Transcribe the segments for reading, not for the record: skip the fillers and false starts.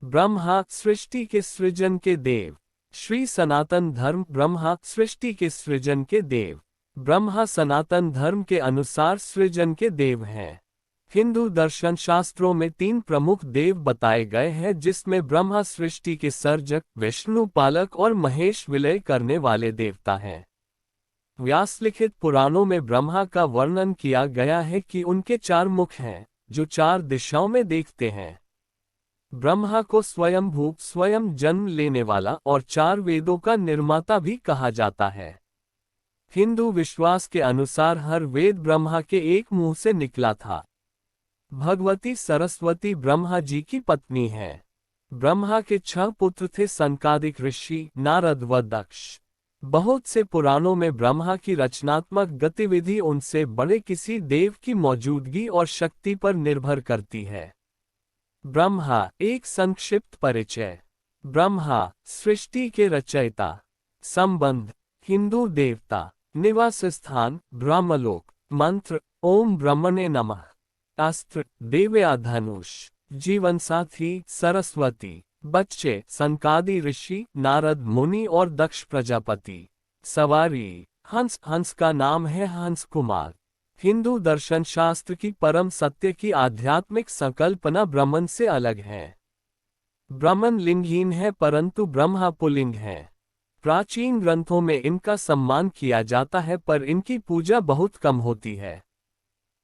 ब्रह्मा सृष्टि के सृजन के देव। श्री सनातन धर्म ब्रह्मा सृष्टि के सृजन के देव। ब्रह्मा सनातन धर्म के अनुसार सृजन के देव हैं। हिंदू दर्शन शास्त्रों में 3 प्रमुख देव बताए गए हैं, जिसमें ब्रह्मा सृष्टि के सर्जक, विष्णु पालक और महेश विलय करने वाले देवता हैं। व्यासलिखित पुराणों में ब्रह्मा का वर्णन किया गया है कि उनके 4 मुख हैं, जो 4 दिशाओं में देखते हैं। ब्रह्मा को स्वयंभू, स्वयं जन्म लेने वाला और 4 वेदों का निर्माता भी कहा जाता है। हिंदू विश्वास के अनुसार हर वेद ब्रह्मा के एक मुंह से निकला था। भगवती सरस्वती ब्रह्मा जी की पत्नी है। ब्रह्मा के 6 पुत्र थे, सनकादिक ऋषि, नारद व दक्ष। बहुत से पुराणों में ब्रह्मा की रचनात्मक गतिविधि उनसे बड़े किसी देव की मौजूदगी और शक्ति पर निर्भर करती है। ब्रह्मा एक संक्षिप्त परिचय। ब्रह्मा सृष्टि के रचयिता। संबंध हिंदू देवता। निवास स्थान ब्रह्मलोक। मंत्र ओम ब्रह्मणे नमः। अस्त्र देवया धनुष। जीवन साथी सरस्वती। बच्चे सनकादि ऋषि, नारद मुनि और दक्ष प्रजापति। सवारी हंस, हंस का नाम है हंस कुमार। हिंदू दर्शन शास्त्र की परम सत्य की आध्यात्मिक संकल्पना ब्रह्मन से अलग है। ब्रह्मन लिंगहीन है, परंतु ब्रह्मा पुल्लिंग है। प्राचीन ग्रंथों में इनका सम्मान किया जाता है, पर इनकी पूजा बहुत कम होती है।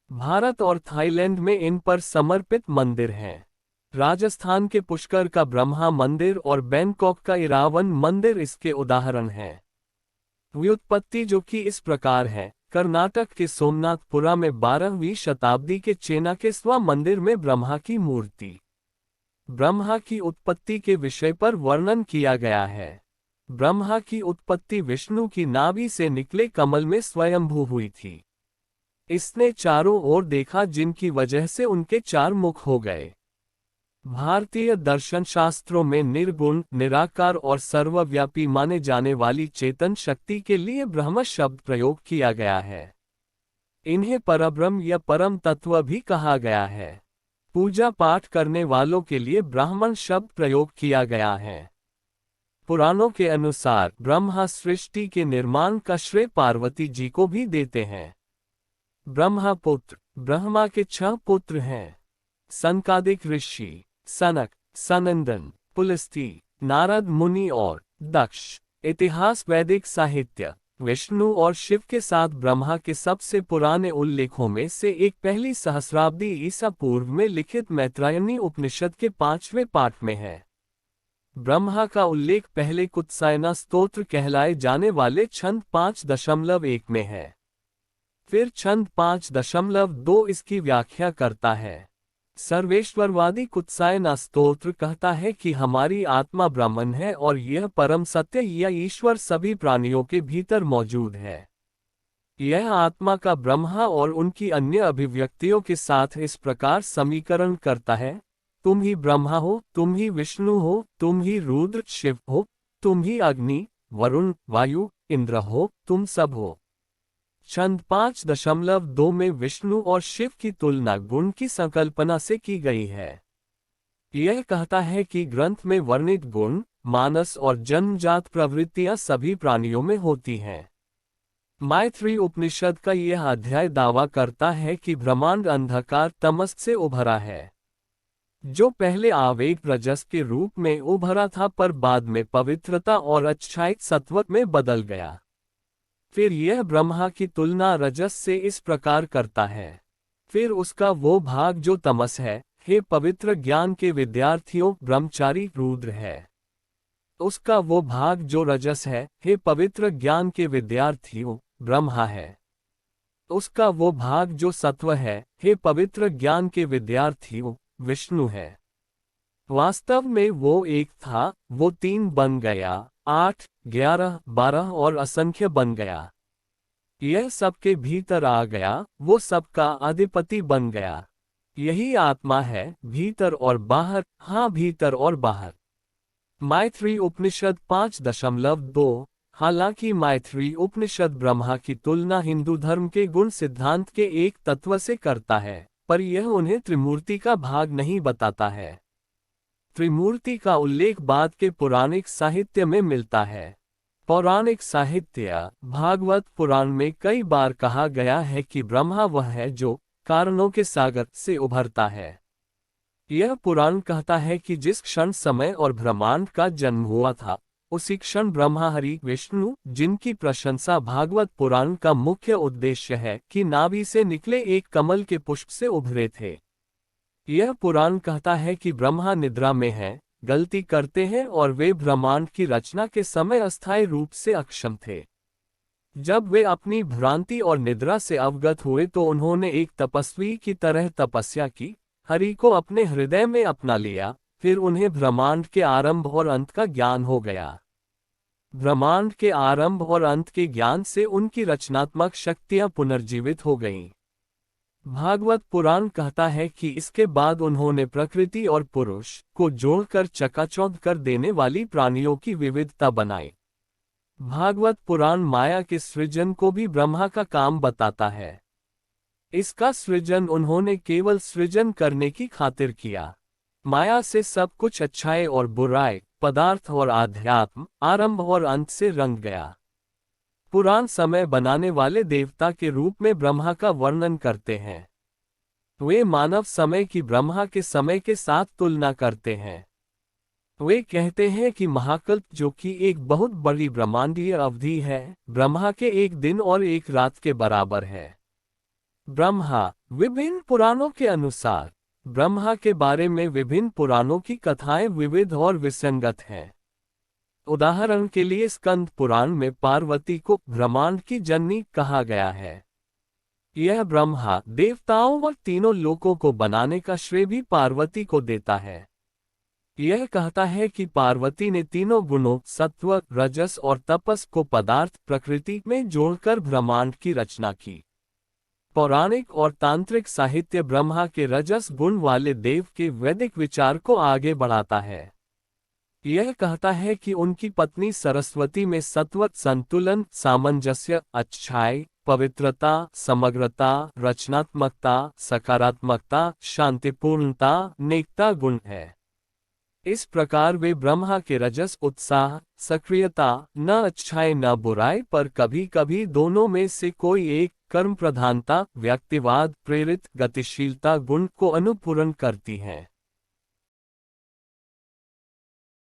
भारत और थाईलैंड में इन पर समर्पित मंदिर हैं। राजस्थान के पुष्कर का ब्रह्मा मंदिर और बैंकॉक का इरावन मंदिर इसके उदाहरण हैं। व्युत्पत्ति जो कि इस प्रकार है। कर्नाटक के सोमनाथपुरा में 12वीं शताब्दी के चेन्नाकेस्वा मंदिर में ब्रह्मा की मूर्ति। ब्रह्मा की उत्पत्ति के विषय पर वर्णन किया गया है। ब्रह्मा की उत्पत्ति विष्णु की नाभि से निकले कमल में स्वयंभू हुई थी। इसने चारों ओर देखा, जिनकी वजह से उनके 4 मुख हो गए। भारतीय दर्शन शास्त्रों में निर्गुण, निराकार और सर्वव्यापी माने जाने वाली चेतन शक्ति के लिए ब्रह्म शब्द प्रयोग किया गया है। इन्हें परब्रह्म या परम तत्व भी कहा गया है। पूजा पाठ करने वालों के लिए ब्राह्मण शब्द प्रयोग किया गया है। पुराणों के अनुसार ब्रह्मा सृष्टि के निर्माण का श्रेय पार्वती जी को भी देते हैं। ब्रह्मपुत्र ब्रह्मा के 6 पुत्र हैं। सनकादिक ऋषि सनक, सनंदन, पुलस्त्य, नारद मुनि और दक्ष। इतिहास वैदिक साहित्य। विष्णु और शिव के साथ ब्रह्मा के सबसे पुराने उल्लेखों में से एक पहली सहस्राब्दी ईसा पूर्व में लिखित मैत्रायणी उपनिषद के 5वें पाठ में है। ब्रह्मा का उल्लेख पहले कुत्सायना स्तोत्र कहलाए जाने वाले छंद 5.1 में है। फिर छंद 5.2 इसकी व्याख्या करता है। सर्वेश्वरवादी कुत्सायना स्तोत्र कहता है कि हमारी आत्मा ब्रह्मन है और यह परम सत्य या ईश्वर सभी प्राणियों के भीतर मौजूद है। यह आत्मा का ब्रह्मा और उनकी अन्य अभिव्यक्तियों के साथ इस प्रकार समीकरण करता है, तुम ही ब्रह्मा हो, तुम ही विष्णु हो, तुम ही रुद्र शिव हो, तुम ही अग्नि, वरुण, वायु, इंद्र हो, तुम सब हो। छंद 5.2 में विष्णु और शिव की तुलना गुण की संकल्पना से की गई है। यह कहता है कि ग्रंथ में वर्णित गुण, मानस और जन्मजात प्रवृत्तियां सभी प्राणियों में होती हैं। मैत्री उपनिषद का यह अध्याय दावा करता है कि ब्रह्मांड अंधकार तमस से उभरा है, जो पहले आवेग रजस के रूप में उभरा था, पर बाद में पवित्रता और अच्छाई सत्व में बदल गया। फिर यह ब्रह्मा की तुलना रजस से इस प्रकार करता है। फिर उसका वो भाग जो तमस है, हे पवित्र ज्ञान के विद्यार्थियों, ब्रह्मचारी रुद्र है। उसका वो भाग जो रजस है, हे पवित्र ज्ञान के विद्यार्थियों, ब्रह्मा है। उसका वो भाग जो सत्व है, हे पवित्र ज्ञान के विद्यार्थियों, विष्णु है। वास्तव में वो एक था, वो 3 बन गया, 8, 11, 12 और असंख्य बन गया। यह सबके भीतर आ गया, वो सबका अधिपति बन गया। यही आत्मा है, भीतर और बाहर, हाँ भीतर और बाहर। मैत्री उपनिषद 5.2। हालांकि मैत्री उपनिषद ब्रह्मा की तुलना हिंदू धर्म के गुण सिद्धांत के एक तत्व से करता है, पर यह उन्हें त्रिमूर्ति का भाग नहीं बताता है। त्रिमूर्ति का उल्लेख बाद के पौराणिक साहित्य में मिलता है। पौराणिक साहित्य भागवत पुराण में कई बार कहा गया है कि ब्रह्मा वह है जो कारणों के सागर से उभरता है। यह पुराण कहता है कि जिस क्षण समय और ब्रह्मांड का जन्म हुआ था, उसी क्षण ब्रह्मा हरि विष्णु, जिनकी प्रशंसा भागवत पुराण का मुख्य उद्देश्य है, कि नाभि से निकले एक कमल के पुष्प से उभरे थे। यह पुराण कहता है कि ब्रह्मा निद्रा में है, गलती करते हैं और वे ब्रह्मांड की रचना के समय अस्थायी रूप से अक्षम थे। जब वे अपनी भ्रांति और निद्रा से अवगत हुए तो उन्होंने एक तपस्वी की तरह तपस्या की, हरि को अपने हृदय में अपना लिया, फिर उन्हें ब्रह्मांड के आरंभ और अंत का ज्ञान हो गया। ब्रह्मांड के आरंभ और अंत के ज्ञान से उनकी रचनात्मक शक्तियां पुनर्जीवित हो गईं। भागवत पुराण कहता है कि इसके बाद उन्होंने प्रकृति और पुरुष को जोड़कर चकाचौंध कर देने वाली प्राणियों की विविधता बनाई। भागवत पुराण माया के सृजन को भी ब्रह्मा का काम बताता है। इसका सृजन उन्होंने केवल सृजन करने की खातिर किया। माया से सब कुछ अच्छाई और बुराई, पदार्थ और आध्यात्म, आरंभ और अंत से रंग गया। पुराण समय बनाने वाले देवता के रूप में ब्रह्मा का वर्णन करते हैं। वे मानव समय की ब्रह्मा के समय के साथ तुलना करते हैं। वे कहते हैं कि महाकल्प, जो कि एक बहुत बड़ी ब्रह्मांडीय अवधि है, ब्रह्मा के एक दिन और एक रात के बराबर है। ब्रह्मा विभिन्न पुराणों के अनुसार ब्रह्मा के बारे में विभिन्न पुराणों की कथाएं विविध और विसंगत हैं। उदाहरण के लिए स्कंद पुराण में पार्वती को ब्रह्मांड की जननी कहा गया है। यह ब्रह्मा देवताओं और तीनों लोकों को बनाने का श्रेय भी पार्वती को देता है। यह कहता है कि पार्वती ने तीनों गुणों सत्व, रजस और तपस को पदार्थ प्रकृति में जोड़कर ब्रह्मांड की रचना की। पौराणिक और तांत्रिक साहित्य ब्रह्मा के रजस गुण वाले देव के वैदिक विचार को आगे बढ़ाता है। यह कहता है कि उनकी पत्नी सरस्वती में सत्व, संतुलन, सामंजस्य, अच्छाई, पवित्रता, समग्रता, रचनात्मकता, सकारात्मकता, शांतिपूर्णता, नेकता गुण है। इस प्रकार वे ब्रह्मा के रजस, उत्साह, सक्रियता, न अच्छाई न बुराई, पर कभी कभी दोनों में से कोई एक, कर्म प्रधानता, व्यक्तिवाद, प्रेरित गतिशीलता गुण को अनुपूर्ण करती हैं।